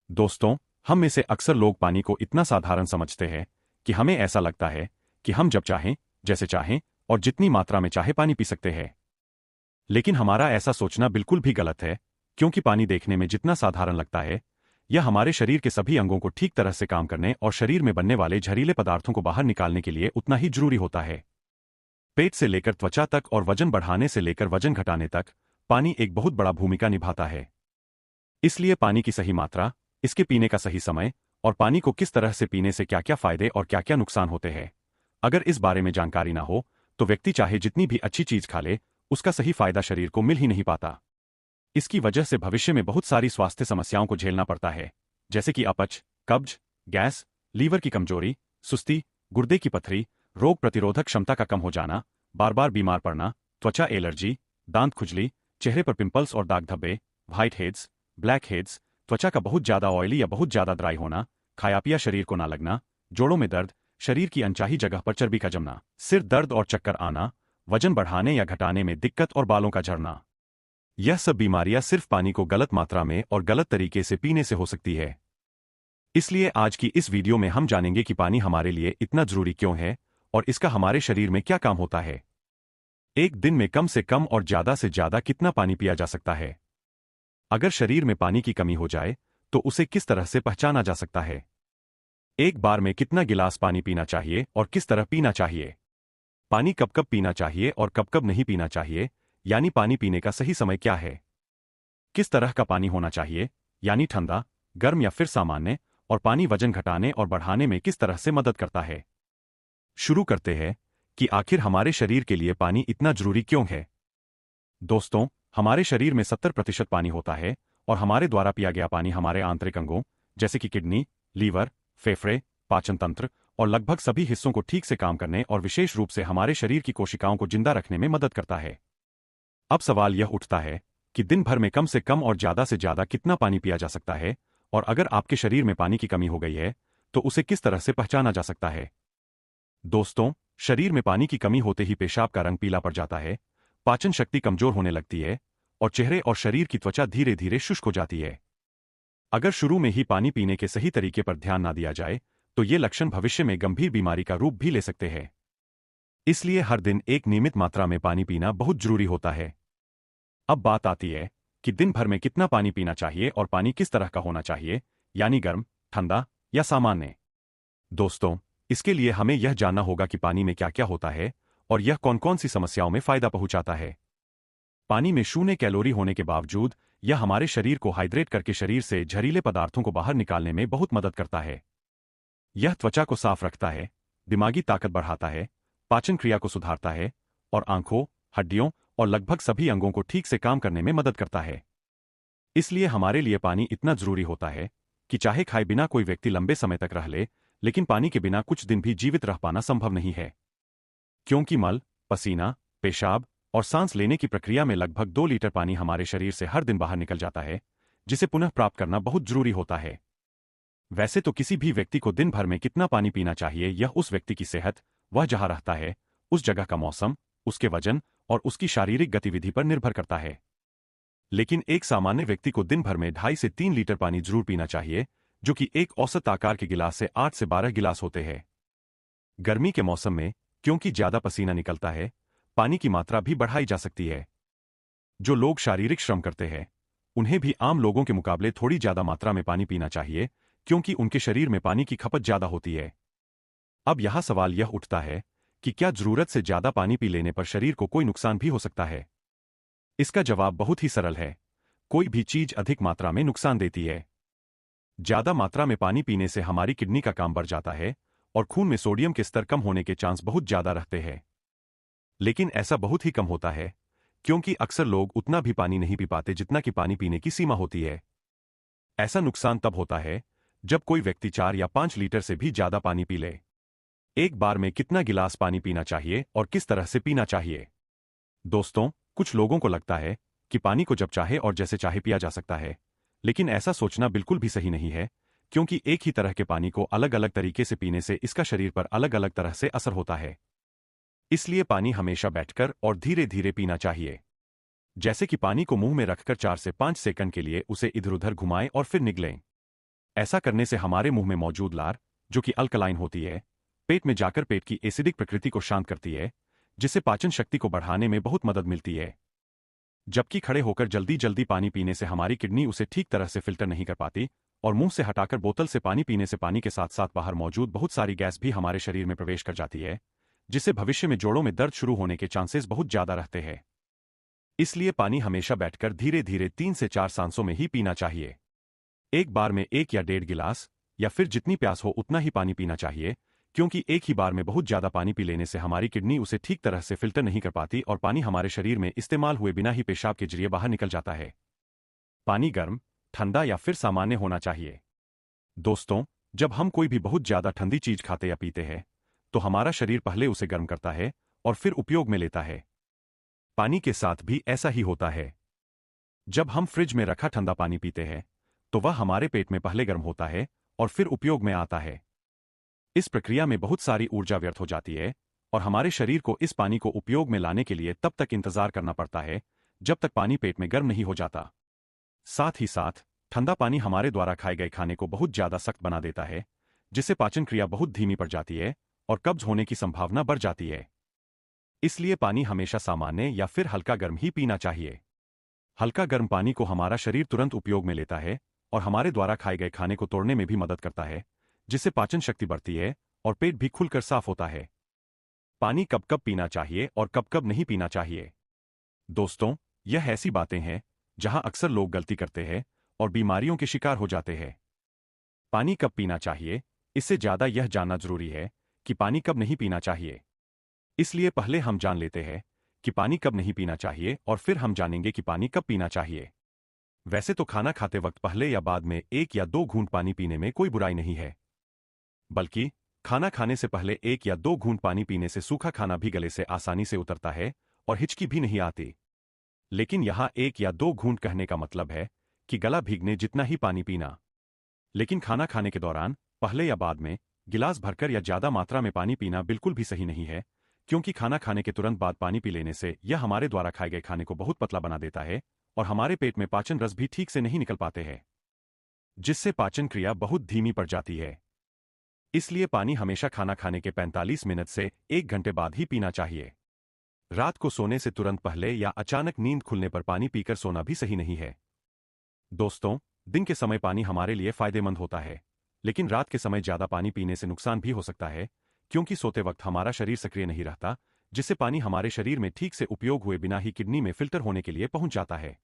दोस्तों, हम में से अक्सर लोग पानी को इतना साधारण समझते हैं कि हमें ऐसा लगता है कि हम जब चाहें, जैसे चाहें और जितनी मात्रा में चाहे पानी पी सकते हैं। लेकिन हमारा ऐसा सोचना बिल्कुल भी गलत है, क्योंकि पानी देखने में जितना साधारण लगता है, यह हमारे शरीर के सभी अंगों को ठीक तरह से काम करने और शरीर में बनने वाले जहरीले पदार्थों को बाहर निकालने के लिए उतना ही जरूरी होता है। पेट से लेकर त्वचा तक और वजन बढ़ाने से लेकर वजन घटाने तक, पानी एक बहुत बड़ा भूमिका निभाता है। इसलिए पानी की सही मात्रा, इसके पीने का सही समय और पानी को किस तरह से पीने से क्या क्या फायदे और क्या क्या नुकसान होते हैं, अगर इस बारे में जानकारी ना हो तो व्यक्ति चाहे जितनी भी अच्छी चीज खा ले, उसका सही फायदा शरीर को मिल ही नहीं पाता। इसकी वजह से भविष्य में बहुत सारी स्वास्थ्य समस्याओं को झेलना पड़ता है, जैसे कि अपच, कब्ज, गैस, लीवर की कमजोरी, सुस्ती, गुर्दे की पथरी, रोग प्रतिरोधक क्षमता का कम हो जाना, बार बार बीमार पड़ना, त्वचा एलर्जी, दांत खुजली, चेहरे पर पिंपल्स और दाग धब्बे, व्हाइट हेड्स, ब्लैक हेड्स, त्वचा का बहुत ज्यादा ऑयली या बहुत ज्यादा ड्राई होना, खाया पिया शरीर को ना लगना, जोड़ों में दर्द, शरीर की अनचाही जगह पर चर्बी का जमना, सिर दर्द और चक्कर आना, वजन बढ़ाने या घटाने में दिक्कत और बालों का झड़ना। यह सब बीमारियां सिर्फ पानी को गलत मात्रा में और गलत तरीके से पीने से हो सकती है। इसलिए आज की इस वीडियो में हम जानेंगे कि पानी हमारे लिए इतना जरूरी क्यों है और इसका हमारे शरीर में क्या काम होता है। एक दिन में कम से कम और ज्यादा से ज्यादा कितना पानी पिया जा सकता है? अगर शरीर में पानी की कमी हो जाए तो उसे किस तरह से पहचाना जा सकता है? एक बार में कितना गिलास पानी पीना चाहिए और किस तरह पीना चाहिए? पानी कब कब पीना चाहिए और कब कब नहीं पीना चाहिए, यानी पानी पीने का सही समय क्या है? किस तरह का पानी होना चाहिए, यानी ठंडा, गर्म या फिर सामान्य, और पानी वजन घटाने और बढ़ाने में किस तरह से मदद करता है? शुरू करते हैं कि आखिर हमारे शरीर के लिए पानी इतना जरूरी क्यों है। दोस्तों, हमारे शरीर में 70% पानी होता है और हमारे द्वारा पिया गया पानी हमारे आंतरिक अंगों, जैसे कि किडनी, लीवर, फेफड़े, पाचन तंत्र और लगभग सभी हिस्सों को ठीक से काम करने और विशेष रूप से हमारे शरीर की कोशिकाओं को जिंदा रखने में मदद करता है। अब सवाल यह उठता है कि दिन भर में कम से कम और ज्यादा से ज्यादा कितना पानी पिया जा सकता है, और अगर आपके शरीर में पानी की कमी हो गई है तो उसे किस तरह से पहचाना जा सकता है। दोस्तों, शरीर में पानी की कमी होते ही पेशाब का रंग पीला पड़ जाता है, पाचन शक्ति कमजोर होने लगती है और चेहरे और शरीर की त्वचा धीरे धीरे शुष्क हो जाती है। अगर शुरू में ही पानी पीने के सही तरीके पर ध्यान ना दिया जाए तो ये लक्षण भविष्य में गंभीर बीमारी का रूप भी ले सकते हैं। इसलिए हर दिन एक नियमित मात्रा में पानी पीना बहुत जरूरी होता है। अब बात आती है कि दिन भर में कितना पानी पीना चाहिए और पानी किस तरह का होना चाहिए, यानी गर्म, ठंडा या सामान्य। दोस्तों, इसके लिए हमें यह जानना होगा कि पानी में क्या क्या होता है और यह कौन कौन सी समस्याओं में फायदा पहुंचाता है। पानी में शून्य कैलोरी होने के बावजूद यह हमारे शरीर को हाइड्रेट करके शरीर से जहरीले पदार्थों को बाहर निकालने में बहुत मदद करता है। यह त्वचा को साफ रखता है, दिमागी ताकत बढ़ाता है, पाचन क्रिया को सुधारता है और आंखों, हड्डियों और लगभग सभी अंगों को ठीक से काम करने में मदद करता है। इसलिए हमारे लिए पानी इतना जरूरी होता है कि चाहे खाए बिना कोई व्यक्ति लंबे समय तक रह ले, लेकिन पानी के बिना कुछ दिन भी जीवित रह पाना संभव नहीं है। क्योंकि मल, पसीना, पेशाब और सांस लेने की प्रक्रिया में लगभग 2 लीटर पानी हमारे शरीर से हर दिन बाहर निकल जाता है, जिसे पुनः प्राप्त करना बहुत जरूरी होता है। वैसे तो किसी भी व्यक्ति को दिन भर में कितना पानी पीना चाहिए यह उस व्यक्ति की सेहत, वह जहां रहता है, उस जगह का मौसम, उसके वजन और उसकी शारीरिक गतिविधि पर निर्भर करता है। लेकिन एक सामान्य व्यक्ति को दिन भर में 2.5 से 3 लीटर पानी जरूर पीना चाहिए, जो कि एक औसत आकार के गिलास से 8 से 12 गिलास होते हैं। गर्मी के मौसम में क्योंकि ज्यादा पसीना निकलता है, पानी की मात्रा भी बढ़ाई जा सकती है। जो लोग शारीरिक श्रम करते हैं, उन्हें भी आम लोगों के मुकाबले थोड़ी ज्यादा मात्रा में पानी पीना चाहिए, क्योंकि उनके शरीर में पानी की खपत ज्यादा होती है। अब यह सवाल यह उठता है कि क्या जरूरत से ज्यादा पानी पी लेने पर शरीर को कोई नुकसान भी हो सकता है? इसका जवाब बहुत ही सरल है। कोई भी चीज अधिक मात्रा में नुकसान देती है। ज्यादा मात्रा में पानी पीने से हमारी किडनी का काम बढ़ जाता है और खून में सोडियम के स्तर कम होने के चांस बहुत ज्यादा रहते हैं। लेकिन ऐसा बहुत ही कम होता है, क्योंकि अक्सर लोग उतना भी पानी नहीं पी पाते जितना कि पानी पीने की सीमा होती है। ऐसा नुकसान तब होता है जब कोई व्यक्ति 4 या 5 लीटर से भी ज्यादा पानी पी ले। एक बार में कितना गिलास पानी पीना चाहिए और किस तरह से पीना चाहिए? दोस्तों, कुछ लोगों को लगता है कि पानी को जब चाहे और जैसे चाहे पिया जा सकता है, लेकिन ऐसा सोचना बिल्कुल भी सही नहीं है, क्योंकि एक ही तरह के पानी को अलग अलग तरीके से पीने से इसका शरीर पर अलग अलग तरह से असर होता है। इसलिए पानी हमेशा बैठकर और धीरे धीरे पीना चाहिए। जैसे कि पानी को मुंह में रखकर 4 से 5 सेकंड के लिए उसे इधर उधर घुमाएं और फिर निगलें। ऐसा करने से हमारे मुंह में मौजूद लार, जो कि अल्कलाइन होती है, पेट में जाकर पेट की एसिडिक प्रकृति को शांत करती है, जिससे पाचन शक्ति को बढ़ाने में बहुत मदद मिलती है। जबकि खड़े होकर जल्दी जल्दी पानी पीने से हमारी किडनी उसे ठीक तरह से फिल्टर नहीं कर पाती और मुंह से हटाकर बोतल से पानी पीने से पानी के साथ साथ बाहर मौजूद बहुत सारी गैस भी हमारे शरीर में प्रवेश कर जाती है, जिससे भविष्य में जोड़ों में दर्द शुरू होने के चांसेस बहुत ज्यादा रहते हैं। इसलिए पानी हमेशा बैठकर धीरे धीरे 3 से 4 सांसों में ही पीना चाहिए। एक बार में 1 या 1.5 गिलास या फिर जितनी प्यास हो उतना ही पानी पीना चाहिए, क्योंकि एक ही बार में बहुत ज्यादा पानी पी लेने से हमारी किडनी उसे ठीक तरह से फिल्टर नहीं कर पाती और पानी हमारे शरीर में इस्तेमाल हुए बिना ही पेशाब के जरिए बाहर निकल जाता है। पानी गर्म, ठंडा या फिर सामान्य होना चाहिए। दोस्तों, जब हम कोई भी बहुत ज्यादा ठंडी चीज खाते या पीते हैं, तो हमारा शरीर पहले उसे गर्म करता है और फिर उपयोग में लेता है। पानी के साथ भी ऐसा ही होता है। जब हम फ्रिज में रखा ठंडा पानी पीते हैं, तो वह हमारे पेट में पहले गर्म होता है और फिर उपयोग में आता है। इस प्रक्रिया में बहुत सारी ऊर्जा व्यर्थ हो जाती है और हमारे शरीर को इस पानी को उपयोग में लाने के लिए तब तक इंतजार करना पड़ता है जब तक पानी पेट में गर्म नहीं हो जाता। साथ ही साथ ठंडा पानी हमारे द्वारा खाए गए खाने को बहुत ज्यादा सख्त बना देता है, जिससे पाचन क्रिया बहुत धीमी पड़ जाती है और कब्ज होने की संभावना बढ़ जाती है। इसलिए पानी हमेशा सामान्य या फिर हल्का गर्म ही पीना चाहिए। हल्का गर्म पानी को हमारा शरीर तुरंत उपयोग में लेता है और हमारे द्वारा खाए गए खाने को तोड़ने में भी मदद करता है, जिससे पाचन शक्ति बढ़ती है और पेट भी खुलकर साफ होता है। पानी कब कब पीना चाहिए और कब कब नहीं पीना चाहिए? दोस्तों, यह ऐसी बातें हैं जहां अक्सर लोग गलती करते हैं और बीमारियों के शिकार हो जाते हैं। पानी कब पीना चाहिए, इससे ज्यादा यह जानना जरूरी है कि पानी कब नहीं पीना चाहिए। इसलिए पहले हम जान लेते हैं कि पानी कब नहीं पीना चाहिए और फिर हम जानेंगे कि पानी कब पीना चाहिए। वैसे तो खाना खाते वक्त पहले या बाद में 1 या 2 घूंट पानी पीने में कोई बुराई नहीं है, बल्कि खाना खाने से पहले 1 या 2 घूंट पानी पीने से सूखा खाना भी गले से आसानी से उतरता है और हिचकी भी नहीं आती। लेकिन यहां 1 या 2 घूंट कहने का मतलब है कि गला भीगने जितना ही पानी पीना। लेकिन खाना खाने के दौरान पहले या बाद में गिलास भरकर या ज्यादा मात्रा में पानी पीना बिल्कुल भी सही नहीं है, क्योंकि खाना खाने के तुरंत बाद पानी पी लेने से यह हमारे द्वारा खाए गए खाने को बहुत पतला बना देता है और हमारे पेट में पाचन रस भी ठीक से नहीं निकल पाते हैं, जिससे पाचन क्रिया बहुत धीमी पड़ जाती है। इसलिए पानी हमेशा खाना खाने के 45 मिनट से 1 घंटे बाद ही पीना चाहिए। रात को सोने से तुरंत पहले या अचानक नींद खुलने पर पानी पीकर सोना भी सही नहीं है। दोस्तों, दिन के समय पानी हमारे लिए फायदेमंद होता है, लेकिन रात के समय ज्यादा पानी पीने से नुकसान भी हो सकता है, क्योंकि सोते वक्त हमारा शरीर सक्रिय नहीं रहता, जिससे पानी हमारे शरीर में ठीक से उपयोग हुए बिना ही किडनी में फिल्टर होने के लिए पहुंच जाता है।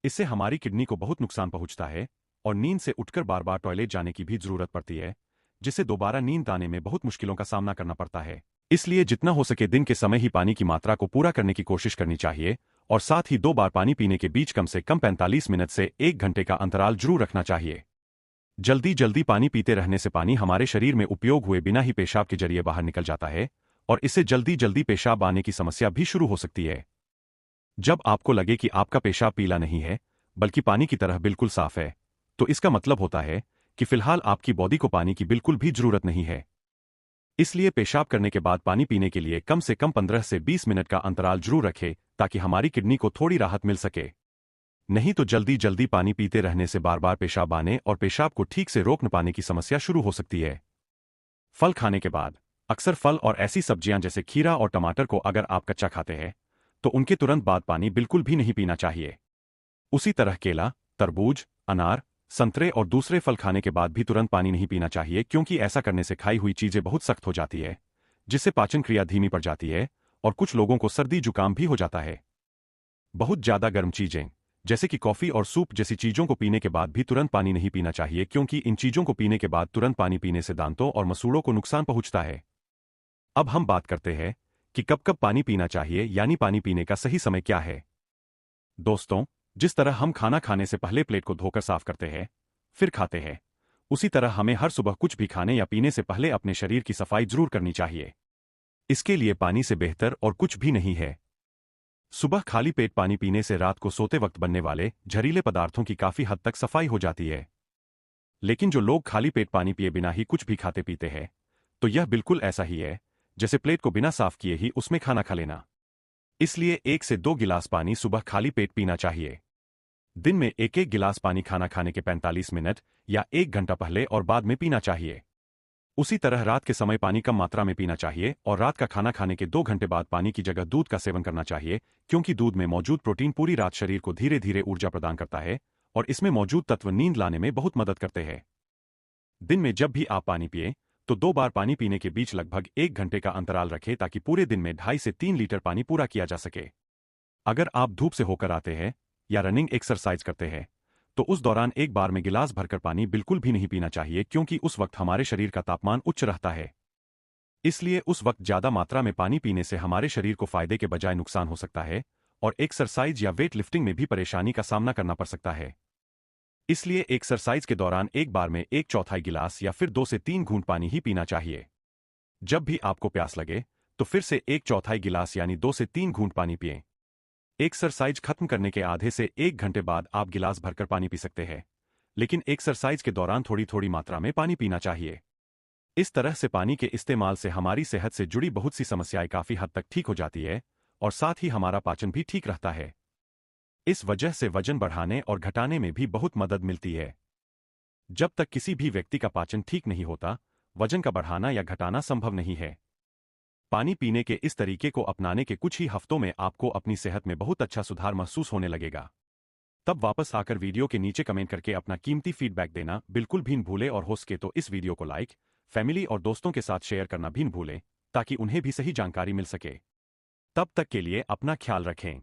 इससे हमारी किडनी को बहुत नुकसान पहुंचता है और नींद से उठकर बार बार टॉयलेट जाने की भी जरूरत पड़ती है, जिससे दोबारा नींद आने में बहुत मुश्किलों का सामना करना पड़ता है। इसलिए जितना हो सके दिन के समय ही पानी की मात्रा को पूरा करने की कोशिश करनी चाहिए और साथ ही 2 बार पानी पीने के बीच कम से कम 45 मिनट से 1 घंटे का अंतराल जरूर रखना चाहिए। जल्दी जल्दी पानी पीते रहने से पानी हमारे शरीर में उपयोग हुए बिना ही पेशाब के जरिए बाहर निकल जाता है और इससे जल्दी जल्दी पेशाब आने की समस्या भी शुरू हो सकती है। जब आपको लगे कि आपका पेशाब पीला नहीं है बल्कि पानी की तरह बिल्कुल साफ है, तो इसका मतलब होता है कि फिलहाल आपकी बॉडी को पानी की बिल्कुल भी जरूरत नहीं है। इसलिए पेशाब करने के बाद पानी पीने के लिए कम से कम 15 से 20 मिनट का अंतराल जरूर रखें, ताकि हमारी किडनी को थोड़ी राहत मिल सके। नहीं तो जल्दी जल्दी पानी पीते रहने से बार बार पेशाब आने और पेशाब को ठीक से रोक न पाने की समस्या शुरू हो सकती है। फल खाने के बाद अक्सर फल और ऐसी सब्जियां जैसे खीरा और टमाटर को अगर आप कच्चा खाते हैं, तो उनके तुरंत बाद पानी बिल्कुल भी नहीं पीना चाहिए। उसी तरह केला, तरबूज, अनार, संतरे और दूसरे फल खाने के बाद भी तुरंत पानी नहीं पीना चाहिए, क्योंकि ऐसा करने से खाई हुई चीजें बहुत सख्त हो जाती है, जिससे पाचन क्रिया धीमी पड़ जाती है और कुछ लोगों को सर्दी जुकाम भी हो जाता है। बहुत ज्यादा गर्म चीजें जैसे कि कॉफी और सूप जैसी चीजों को पीने के बाद भी तुरंत पानी नहीं पीना चाहिए, क्योंकि इन चीजों को पीने के बाद तुरंत पानी पीने से दांतों और मसूड़ों को नुकसान पहुंचता है। अब हम बात करते हैं कि कब कब पानी पीना चाहिए, यानी पानी पीने का सही समय क्या है। दोस्तों, जिस तरह हम खाना खाने से पहले प्लेट को धोकर साफ करते हैं फिर खाते हैं, उसी तरह हमें हर सुबह कुछ भी खाने या पीने से पहले अपने शरीर की सफाई जरूर करनी चाहिए। इसके लिए पानी से बेहतर और कुछ भी नहीं है। सुबह खाली पेट पानी पीने से रात को सोते वक्त बनने वाले जहरीले पदार्थों की काफी हद तक सफाई हो जाती है। लेकिन जो लोग खाली पेट पानी पिए बिना ही कुछ भी खाते पीते हैं, तो यह बिल्कुल ऐसा ही है जैसे प्लेट को बिना साफ किए ही उसमें खाना खा लेना। इसलिए 1 से 2 गिलास पानी सुबह खाली पेट पीना चाहिए। दिन में एक एक गिलास पानी खाना खाने के 45 मिनट या 1 घंटा पहले और बाद में पीना चाहिए। उसी तरह रात के समय पानी कम मात्रा में पीना चाहिए और रात का खाना खाने के 2 घंटे बाद पानी की जगह दूध का सेवन करना चाहिए, क्योंकि दूध में मौजूद प्रोटीन पूरी रात शरीर को धीरे धीरे ऊर्जा प्रदान करता है और इसमें मौजूद तत्व नींद लाने में बहुत मदद करते हैं। दिन में जब भी आप पानी पिएं, तो 2 बार पानी पीने के बीच लगभग 1 घंटे का अंतराल रखें ताकि पूरे दिन में 2.5 से 3 लीटर पानी पूरा किया जा सके। अगर आप धूप से होकर आते हैं या रनिंग एक्सरसाइज करते हैं, तो उस दौरान एक बार में गिलास भरकर पानी बिल्कुल भी नहीं पीना चाहिए, क्योंकि उस वक्त हमारे शरीर का तापमान उच्च रहता है। इसलिए उस वक्त ज्यादा मात्रा में पानी पीने से हमारे शरीर को फायदे के बजाय नुकसान हो सकता है और एक्सरसाइज या वेट लिफ्टिंग में भी परेशानी का सामना करना पड़ सकता है। इसलिए एक्सरसाइज के दौरान एक बार में 1/4 गिलास या फिर 2 से 3 घूंट पानी ही पीना चाहिए। जब भी आपको प्यास लगे, तो फिर से 1/4 गिलास यानी 2 से 3 घूंट पानी पिएं। एक्सरसाइज खत्म करने के आधे से 1 घंटे बाद आप गिलास भरकर पानी पी सकते हैं, लेकिन एक्सरसाइज के दौरान थोड़ी थोड़ी मात्रा में पानी पीना चाहिए। इस तरह से पानी के इस्तेमाल से हमारी सेहत से जुड़ी बहुत सी समस्याएं काफी हद तक ठीक हो जाती है और साथ ही हमारा पाचन भी ठीक रहता है। इस वजह से वजन बढ़ाने और घटाने में भी बहुत मदद मिलती है। जब तक किसी भी व्यक्ति का पाचन ठीक नहीं होता, वजन का बढ़ाना या घटाना संभव नहीं है। पानी पीने के इस तरीके को अपनाने के कुछ ही हफ्तों में आपको अपनी सेहत में बहुत अच्छा सुधार महसूस होने लगेगा। तब वापस आकर वीडियो के नीचे कमेंट करके अपना कीमती फीडबैक देना बिल्कुल भी न भूले और हो सके तो इस वीडियो को लाइक, फैमिली और दोस्तों के साथ शेयर करना भी न भूलें, ताकि उन्हें भी सही जानकारी मिल सके। तब तक के लिए अपना ख्याल रखें।